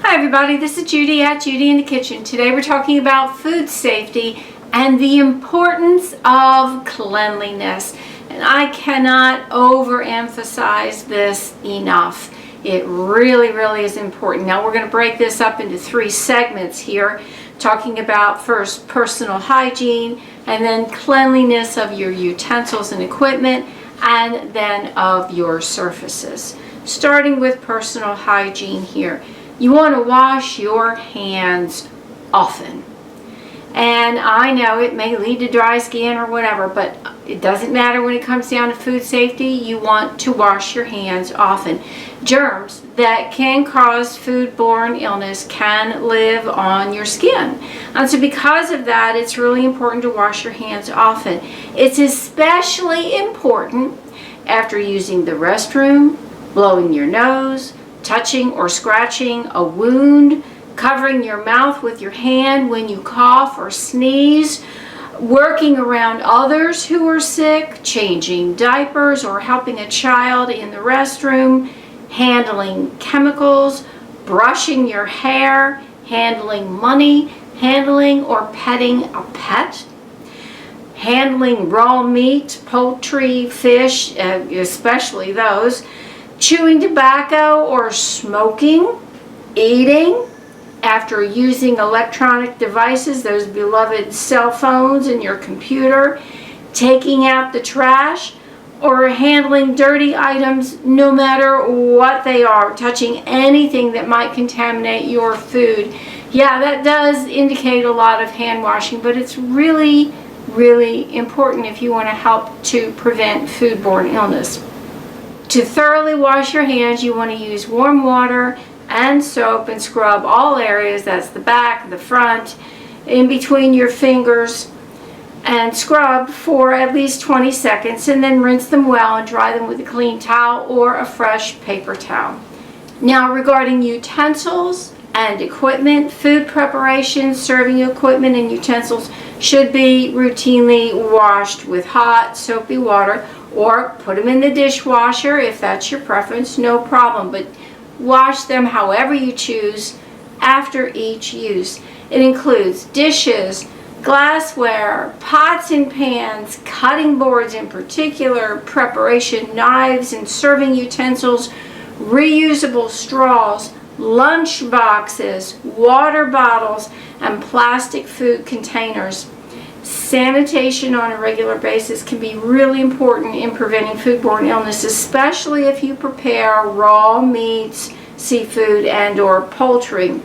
Hi everybody, this is Judy at Judy in the Kitchen. Today we're talking about food safety and the importance of cleanliness. And I cannot overemphasize this enough. It really is important. Now we're going to break this up into three segments here, talking about first personal hygiene, and then cleanliness of your utensils and equipment, and then of your surfaces. Starting with personal hygiene here. You want to wash your hands often. And I know it may lead to dry skin or whatever, but it doesn't matter when it comes down to food safety. You want to wash your hands often. Germs that can cause foodborne illness can live on your skin. And so because of that, it's really important to wash your hands often. It's especially important after using the restroom, blowing your nose, touching or scratching a wound, covering your mouth with your hand when you cough or sneeze, working around others who are sick, changing diapers or helping a child in the restroom, handling chemicals, brushing your hair, handling money, handling or petting a pet, handling raw meat, poultry, fish, especially those, chewing tobacco or smoking, eating, after using electronic devices, those beloved cell phones and your computer, taking out the trash, or handling dirty items no matter what they are, touching anything that might contaminate your food. Yeah, that does indicate a lot of hand washing, but it's really important if you want to help to prevent foodborne illness. To thoroughly wash your hands, you want to use warm water and soap and scrub all areas. That's the back, the front, in between your fingers, and scrub for at least 20 seconds, and then rinse them well and dry them with a clean towel or a fresh paper towel. Now, regarding utensils and equipment, food preparation, serving equipment, and utensils should be routinely washed with hot, soapy water, or put them in the dishwasher if that's your preference, no problem. But wash them however you choose after each use. It includes dishes, glassware, pots and pans, cutting boards in particular, preparation knives and serving utensils, reusable straws, lunch boxes, water bottles, and plastic food containers. Sanitation on a regular basis can be really important in preventing foodborne illness, especially if you prepare raw meats, seafood, and or poultry.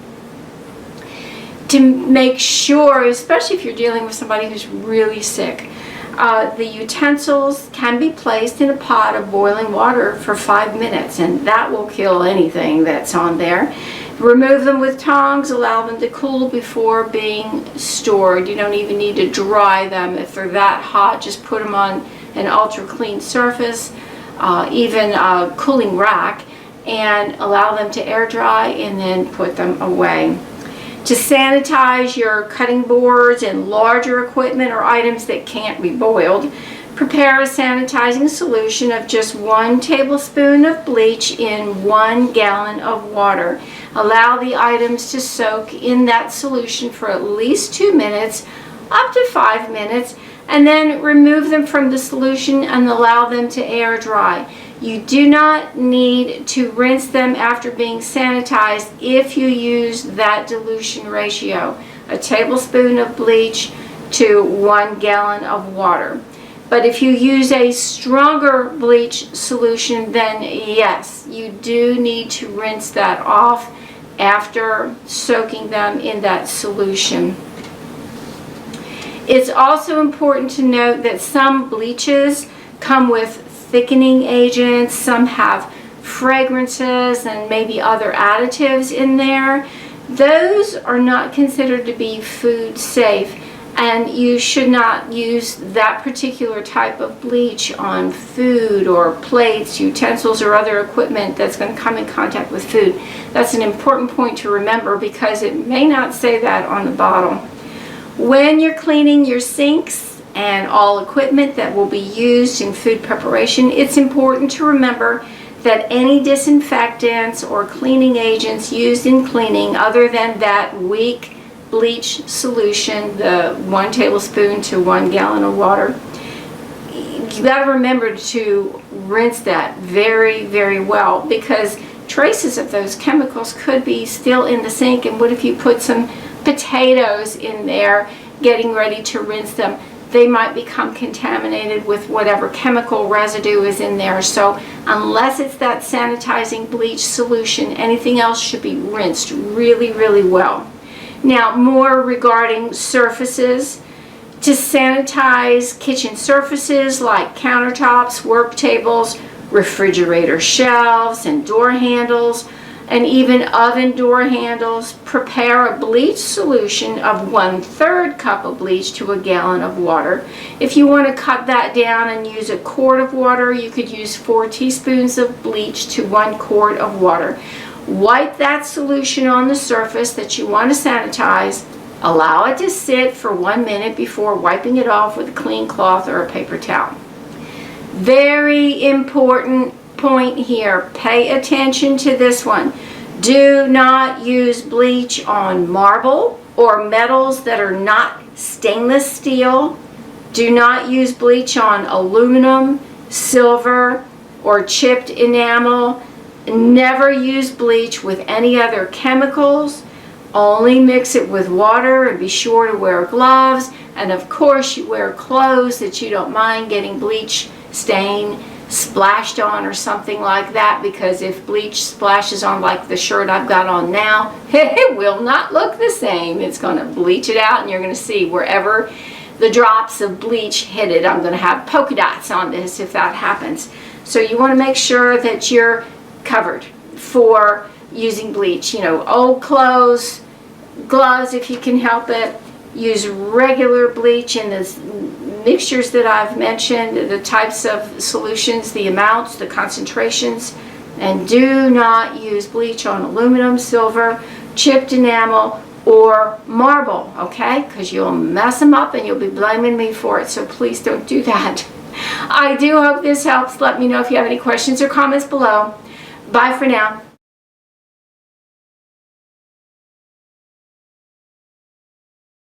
To make sure, especially if you're dealing with somebody who's really sick, the utensils can be placed in a pot of boiling water for 5 minutes, and that will kill anything that's on there. Remove them with tongs, allow them to cool before being stored. You don't even need to dry them if they're that hot. Just put them on an ultra clean surface, even a cooling rack, and allow them to air dry and then put them away. To sanitize your cutting boards and larger equipment or items that can't be boiled, prepare a sanitizing solution of just 1 tablespoon of bleach in 1 gallon of water. Allow the items to soak in that solution for at least 2 minutes, up to 5 minutes, and then remove them from the solution and allow them to air dry. You do not need to rinse them after being sanitized if you use that dilution ratio, a tablespoon of bleach to 1 gallon of water. But if you use a stronger bleach solution, then yes, you do need to rinse that off after soaking them in that solution. It's also important to note that some bleaches come with thickening agents, some have fragrances and maybe other additives in there. Those are not considered to be food safe, and you should not use that particular type of bleach on food or plates, utensils, or other equipment that's going to come in contact with food. That's an important point to remember because it may not say that on the bottle. When you're cleaning your sinks and all equipment that will be used in food preparation, it's important to remember that any disinfectants or cleaning agents used in cleaning other than that weak bleach solution, the 1 tablespoon to 1 gallon of water, you got to remember to rinse that very, very well, because traces of those chemicals could be still in the sink. And what if you put some potatoes in there getting ready to rinse them? They might become contaminated with whatever chemical residue is in there. So unless it's that sanitizing bleach solution, anything else should be rinsed really, really well. Now, more regarding surfaces. To sanitize kitchen surfaces like countertops, work tables, refrigerator shelves, and door handles, and even oven door handles, prepare a bleach solution of 1/3 cup of bleach to a gallon of water. If you want to cut that down and use a quart of water, you could use 4 teaspoons of bleach to 1 quart of water. Wipe that solution on the surface that you want to sanitize. Allow it to sit for 1 minute before wiping it off with a clean cloth or a paper towel. Very important point here. Pay attention to this one. Do not use bleach on marble or metals that are not stainless steel. Do not use bleach on aluminum, silver, or chipped enamel. Never use bleach with any other chemicals. Only mix it with water, and be sure to wear gloves. And of course, you wear clothes that you don't mind getting bleach stain splashed on or something like that, because if bleach splashes on like the shirt I've got on now, it will not look the same. It's going to bleach it out, and you're going to see wherever the drops of bleach hit it, I'm going to have polka dots on this if that happens. So you want to make sure that you're covered for using bleach. You know, old clothes, gloves if you can help it. Use regular bleach in the mixtures that I've mentioned, the types of solutions, the amounts, the concentrations, and do not use bleach on aluminum, silver, chipped enamel, or marble, okay? Because you'll mess them up and you'll be blaming me for it, so please don't do that. I do hope this helps. Let me know if you have any questions or comments below. Bye for now.